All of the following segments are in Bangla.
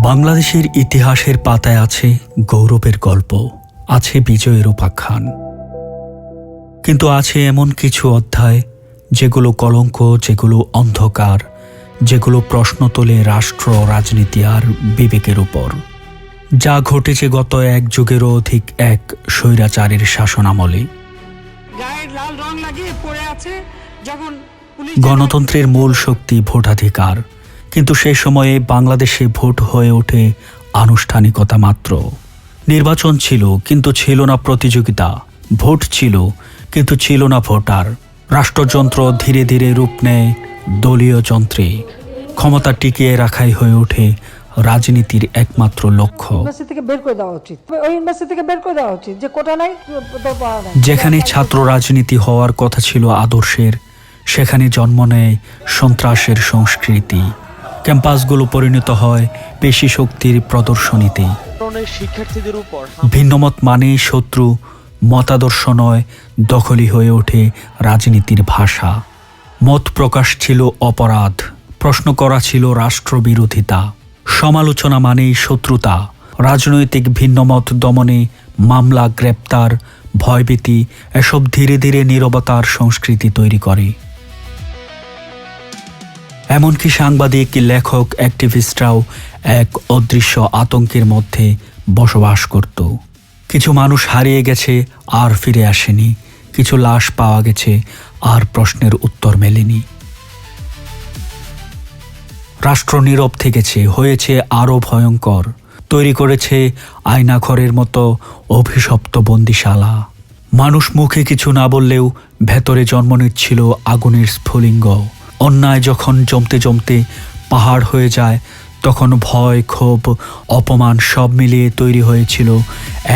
বাংলাদেশের ইতিহাসের পাতায় আছে গৌরবের গল্প, আছে বিজয়ের উপাখ্যান, কিন্তু আছে এমন কিছু অধ্যায় যেগুলো কলঙ্ক, যেগুলো অন্ধকার, যেগুলো প্রশ্ন তোলে রাষ্ট্র, রাজনীতি আর বিবেকের উপর। যা ঘটেছে গত এক যুগেরও অধিক এক স্বৈরাচারের শাসনামলে। গণতন্ত্রের মূল শক্তি ভোটাধিকার, কিন্তু সে সময়ে বাংলাদেশে ভোট হয়ে ওঠে আনুষ্ঠানিকতা মাত্র। নির্বাচন ছিল কিন্তু ছিল না প্রতিযোগিতা, ভোট ছিল কিন্তু ছিল না ভোটার। রাষ্ট্রযন্ত্র ধীরে ধীরে রূপ নেয় দলীয় যন্ত্রে। ক্ষমতা টিকিয়ে রাখাই হয়ে ওঠে রাজনীতির একমাত্র লক্ষ্য। যেখানে ছাত্র রাজনীতি হওয়ার কথা ছিল আদর্শের, সেখানে জন্ম নেয় সন্ত্রাসের সংস্কৃতি। ক্যাম্পাসগুলো পরিণত হয় পেশি শক্তির প্রদর্শনীতে। ভিন্নমত মানেই শত্রু, মতাদর্শ নয়, দখলই হয়ে ওঠে রাজনীতির ভাষা। মত প্রকাশ ছিল অপরাধ, প্রশ্ন করা ছিল রাষ্ট্রবিরোধিতা, সমালোচনা মানেই শত্রুতা। রাজনৈতিক ভিন্নমত দমনে মামলা, গ্রেপ্তার, ভয়ভীতি এসব ধীরে ধীরে নীরবতার সংস্কৃতি তৈরি করে। এমনকি সাংবাদিক, লেখক, অ্যাক্টিভিস্টরাও এক অদৃশ্য আতঙ্কের মধ্যে বসবাস করত। কিছু মানুষ হারিয়ে গেছে আর ফিরে আসেনি, কিছু লাশ পাওয়া গেছে আর প্রশ্নের উত্তর মেলেনি। রাষ্ট্র নীরব থেকেছে, হয়েছে আরও ভয়ঙ্কর, তৈরি করেছে আয়নাঘরের মতো অভিশপ্ত বন্দিশালা। মানুষ মুখে কিছু না বললেও ভেতরে জন্ম নিচ্ছিল আগুনের স্ফুলিঙ্গ। অন্যায় যখন জমতে জমতে পাহাড় হয়ে যায়, তখন ভয়, ক্ষোভ, অপমান সব মিলিয়ে তৈরি হয়েছিল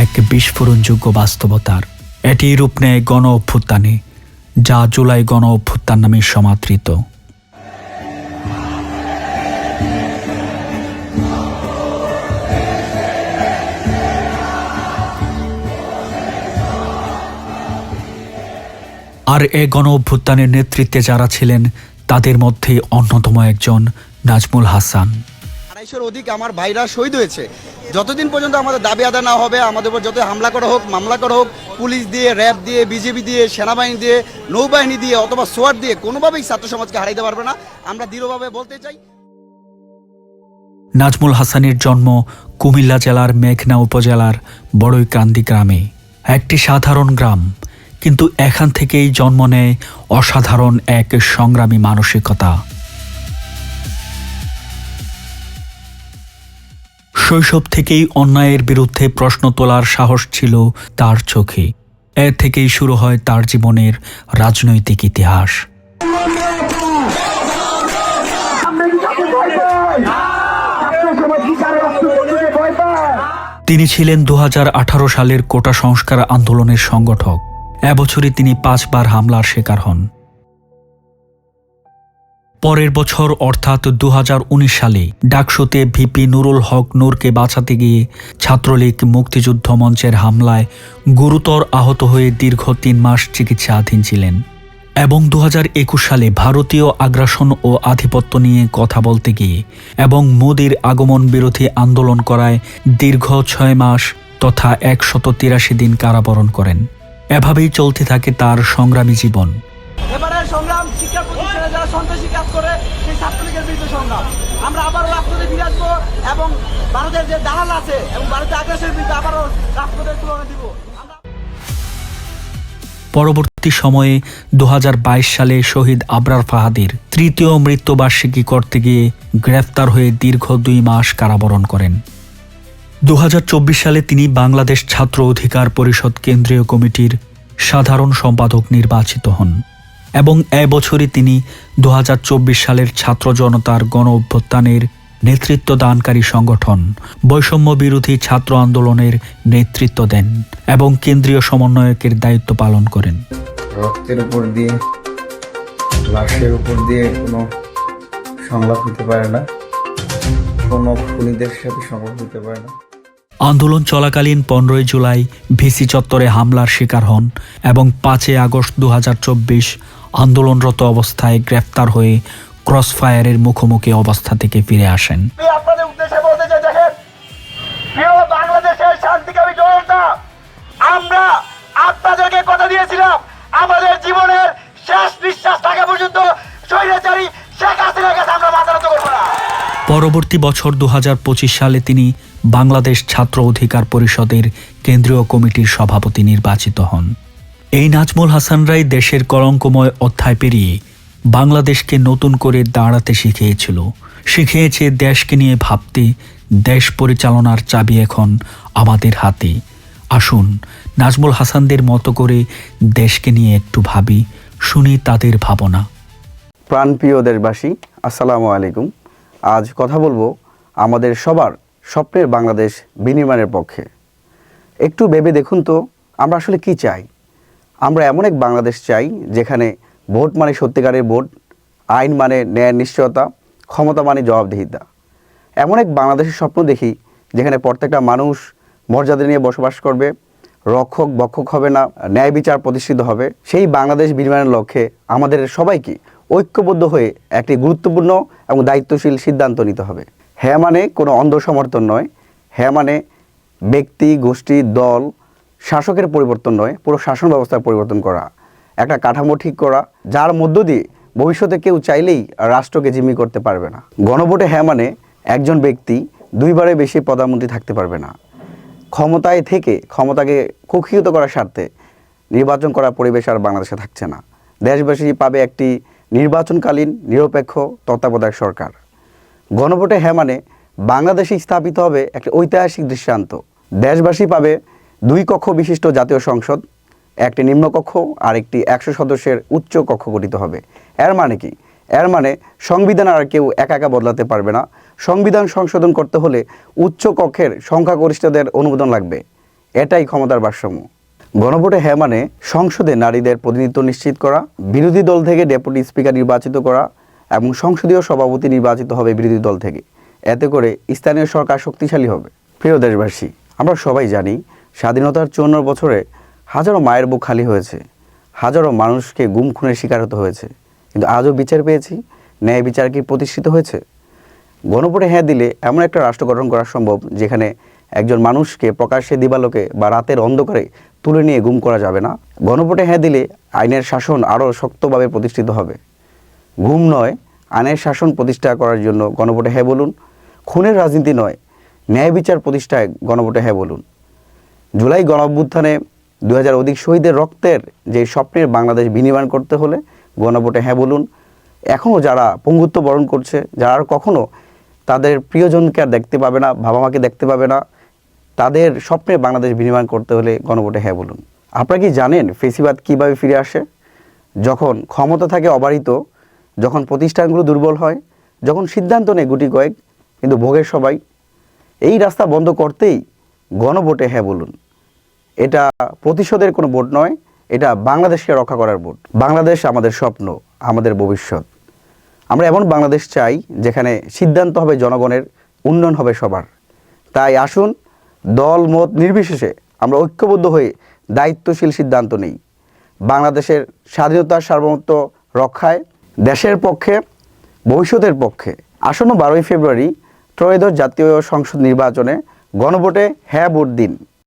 এক বিস্ফোরণযোগ্য বাস্তবতার। এটি রূপ নেয় গণ অভ্যুত্থানে, যা জুলাই গণ অভ্যুত্থান নামে সমাদৃত। আর এ গণ অভ্যুত্থানের নেতৃত্বে যারা ছিলেন, তাদের মধ্যে অন্যতম একজন নাজমুল হাসান। 250-এর অধিক আমার ভাইরা শহীদ হয়েছে। যতদিন পর্যন্ত আমাদের দাবি আদায় না হবে, আমাদের উপর যত হামলা করা হোক, মামলা করা হোক, পুলিশ দিয়ে, র্যাব দিয়ে, বিজেপি দিয়ে, সেনাবাহিনী দিয়ে, নৌবাহিনী দিয়ে অথবা সোয়ার দিয়ে, কোনোভাবেই ছাত্র সমাজকে হারাইতে পারবে না। আমরা দৃঢ়ভাবে বলতে চাই। নাজমুল হাসানের জন্ম কুমিল্লা জেলার মেঘনা উপজেলার বড়ইকান্দি গ্রামে। একটি সাধারণ গ্রাম, কিন্তু এখান থেকেই জন্ম নেয় অসাধারণ এক সংগ্রামী মানসিকতা। শৈশব থেকেই অন্যায়ের বিরুদ্ধে প্রশ্ন তোলার সাহস ছিল তার চোখে। এর থেকেই শুরু হয় তার জীবনের রাজনৈতিক ইতিহাস। তিনি ছিলেন 2018 সালের কোটা সংস্কার আন্দোলনের সংগঠক। এবছরই তিনি 5 বার হামলার শিকার হন। পরের বছর অর্থাৎ 2019 সালে ডাকসুতে ভিপি নুরুল হক নূরকে বাঁচাতে গিয়ে ছাত্রলীগ মুক্তিযুদ্ধ মঞ্চের হামলায় গুরুতর আহত হয়ে দীর্ঘ 3 মাস চিকিৎসাধীন ছিলেন। এবং 2021 সালে ভারতীয় আগ্রাসন ও আধিপত্য নিয়ে কথা বলতে গিয়ে এবং মোদির আগমন বিরোধী আন্দোলন করায় দীর্ঘ 6 মাস তথা 183 দিন কারাবরণ করেন। এভাবেই চলতে থাকে তার সংগ্রামী জীবন। এবারের সংগ্রাম শিক্ষা প্রতিষ্ঠানে যারা সন্ত্রাসী কাজ করে সেই ছাত্রলীগের বিরুদ্ধে সংগ্রাম। আমরা আবারও রাজপথে ফিরে আসবো এবং ভারতের যে দালাল আছে এবং ভারতের আগ্রাসনের বিরুদ্ধে আবারও রাজপথের তুলনা দিব। পরবর্তী সময়ে 2022 সালে শহীদ আবরার ফাহাদের 3য় মৃত্যুবার্ষিকী করতে গিয়ে গ্রেফতার হয়ে দীর্ঘ 2 মাস কারাবরণ করেন। 2024 সালে তিনি বাংলাদেশ ছাত্র অধিকার পরিষদ কেন্দ্রীয় কমিটির সাধারণ সম্পাদক নির্বাচিত হন এবং এবছরই তিনি 2024 সালের ছাত্র জনতার গণ অভ্যুত্থানের নেতৃত্ব দানকারী সংগঠন বৈষম্য বিরোধী ছাত্র আন্দোলনের নেতৃত্ব দেন এবং কেন্দ্রীয় সমন্বয়কের দায়িত্ব পালন করেন। রক্তের উপর দিয়ে, লাশের উপর দিয়ে কোনো সংলাপ হতে পারে না, কোনো খুনিদের সাথে সংলাপ হতে পারে না। আন্দোলন চলাকালীন 15 জুলাই ভিসি চত্বরে হামলার শিকার হন এবং 5 আগস্ট 2024 আন্দোলনরত অবস্থায় গ্রেফতার হয়ে ক্রসফায়ারের মুখোমুখি অবস্থা থেকে ফিরে আসেন। আপনাদের উদ্দেশ্যে বলতে চাই, প্রিয় বাংলাদেশের শান্তিকামী জনতা, আমরা আপনাদেরকে কথা দিয়েছিলাম আমাদের জীবনের শেষ নিঃশ্বাস থাকা পর্যন্ত স্বৈরাচারী শেখ হাসিনার কাছে আমরা মাথা নত করবো না। পরবর্তী বছর 2025 সালে তিনি বাংলাদেশ ছাত্র অধিকার পরিষদের কেন্দ্রীয় কমিটির সভাপতি নির্বাচিত হন। এই নাজমুল হাসানরাই দেশের কলঙ্কময় অধ্যায় পেরিয়ে বাংলাদেশকে নতুন করে দাঁড়াতে শিখিয়েছে দেশকে নিয়ে ভাবতে। দেশ পরিচালনার চাবি এখন আমাদের হাতে। আসুন নাজমুল হাসানদের মতো করে দেশকে নিয়ে একটু ভাবি, শুনি তাদের ভাবনা। প্রাণপ্রিয় দেশবাসী, আসসালামু আলাইকুম। আজ কথা বলবো আমাদের সবার স্বপ্নের বাংলাদেশ বিনির্মাণের পক্ষে। একটু ভেবে দেখুন তো, আমরা আসলে কি চাই? আমরা এমন এক বাংলাদেশ চাই যেখানে ভোট মানে সত্যিকারের ভোট, আইন মানে ন্যায় নিশ্চয়তা, ক্ষমতা মানে জবাবদিহিতা। এমন এক বাংলাদেশের স্বপ্ন দেখি যেখানে প্রত্যেকটা মানুষ মর্যাদা নিয়ে বসবাস করবে, রক্ষক ভক্ষক হবে না, ন্যায় বিচার প্রতিষ্ঠিত হবে। সেই বাংলাদেশ বিনির্মাণের লক্ষ্যে আমাদের সবাইকে ঐক্যবদ্ধ হয়ে একটি গুরুত্বপূর্ণ এবং দায়িত্বশীল সিদ্ধান্ত নিতে হবে। হ্যাঁ মানে কোনো অন্ধ সমর্থন নয়, হ্যাঁ মানে ব্যক্তি, গোষ্ঠী, দল, শাসকের পরিবর্তন নয়, পুরো শাসন ব্যবস্থার পরিবর্তন করা, একটা কাঠামো ঠিক করা যার মধ্য দিয়ে ভবিষ্যতে কেউ চাইলেই রাষ্ট্রকে জিম্মি করতে পারবে না। গণভোটে হ্যাঁ মানে একজন ব্যক্তি দুইবারের বেশি প্রধানমন্ত্রী থাকতে পারবে না। ক্ষমতায় থেকে ক্ষমতাকে কুক্ষিগত করার স্বার্থে নির্বাচন করার পরিবেশ আর বাংলাদেশে থাকছে না। দেশবাসী পাবে একটি নির্বাচনকালীন নিরপেক্ষ তত্ত্বাবধায়ক সরকার। গণভোটে হ্যাঁ মানে বাংলাদেশে স্থাপিত হবে একটি ঐতিহাসিক দৃষ্টান্ত। দেশবাসী পাবে 2 কক্ষ বিশিষ্ট জাতীয় সংসদ, একটি নিম্নকক্ষ আর একটি 100 সদস্যের উচ্চ কক্ষ গঠিত হবে। এর মানে কি? এর মানে সংবিধান আর কেউ একা একা বদলাতে পারবে না। সংবিধান সংশোধন করতে হলে উচ্চ কক্ষের সংখ্যাগরিষ্ঠদের অনুমোদন লাগবে। এটাই ক্ষমতার ভারসাম্য। গণভোটে হ্যাঁ মানে সংসদে নারীদের প্রতিনিধিত্ব নিশ্চিত করা, বিরোধী দল থেকে ডেপুটি স্পিকার নির্বাচিত করা এবং সংসদীয় সভাপতি নির্বাচিত হবে বিরোধী দল থেকে। এতে করে স্থানীয় সরকার শক্তিশালী হবে। প্রিয় দেশবাসী, আমরা সবাই জানি স্বাধীনতার 54 বছরে হাজারো মায়ের বুক খালি হয়েছে, হাজারো মানুষকে গুম খুনের শিকার হতে হয়েছে, কিন্তু আজও বিচার পেয়েছি, ন্যায় বিচার কি প্রতিষ্ঠিত হয়েছে? গণভোটে হ্যাঁ দিলে এমন একটা রাষ্ট্র গঠন করা সম্ভব যেখানে একজন মানুষকে প্রকাশ্যে দিবালোকে বা রাতের অন্ধকারে তুলে নিয়ে গুম করা যাবে না। গণভোটে হ্যাঁ দিলে আইনের শাসন আরও শক্তভাবে প্রতিষ্ঠিত হবে। গুম নয়, আইনের শাসন প্রতিষ্ঠা করার জন্য গণভোটে হ্যাঁ বলুন। খুনের রাজনীতি নয়, ন্যায় বিচার প্রতিষ্ঠায় গণভোটে হ্যাঁ বলুন। জুলাই গণঅভ্যুত্থানে 2000 অধিক শহীদের রক্তের যে স্বপ্নের বাংলাদেশ বিনির্মাণ করতে হলে গণভোটে হ্যাঁ বলুন। এখনও যারা পঙ্গুত্ব বরণ করছে, যারা আর কখনও তাদের প্রিয়জনকে আর দেখতে পাবে না, বাবা মাকে দেখতে পাবে না, তাদের স্বপ্নে বাংলাদেশ বিনির্মাণ করতে হলে গণভোটে হ্যাঁ বলুন। আপনারা কি জানেন ফেসিবাদ কীভাবে ফিরে আসে? যখন ক্ষমতা থাকে অবারিত, যখন প্রতিষ্ঠানগুলো দুর্বল হয়, যখন সিদ্ধান্ত নেয় গুটি কয়েক কিন্তু ভোগের সবাই। এই রাস্তা বন্ধ করতেই গণভোটে হ্যাঁ বলুন। এটা প্রতিশোধের কোনো ভোট নয়, এটা বাংলাদেশকে রক্ষা করার ভোট। বাংলাদেশ আমাদের স্বপ্ন, আমাদের ভবিষ্যৎ। আমরা এমন বাংলাদেশ চাই যেখানে সিদ্ধান্ত হবে জনগণের, উন্নয়ন হবে সবার। তাই আসুন দল মত নির্বিশেষে আমরা ঐক্যবদ্ধ হয়ে দায়িত্বশীল সিদ্ধান্ত নেই। বাংলাদেশের স্বাধীনতার সার্বভৌমত্ব রক্ষায়, দেশের পক্ষে, ভবিষ্যতের পক্ষে। আসন্ন 12ই ফেব্রুয়ারি ত্রয়োদশ জাতীয় সংসদ নির্বাচনে গণভোটে হ্যাঁ ভোট দিন।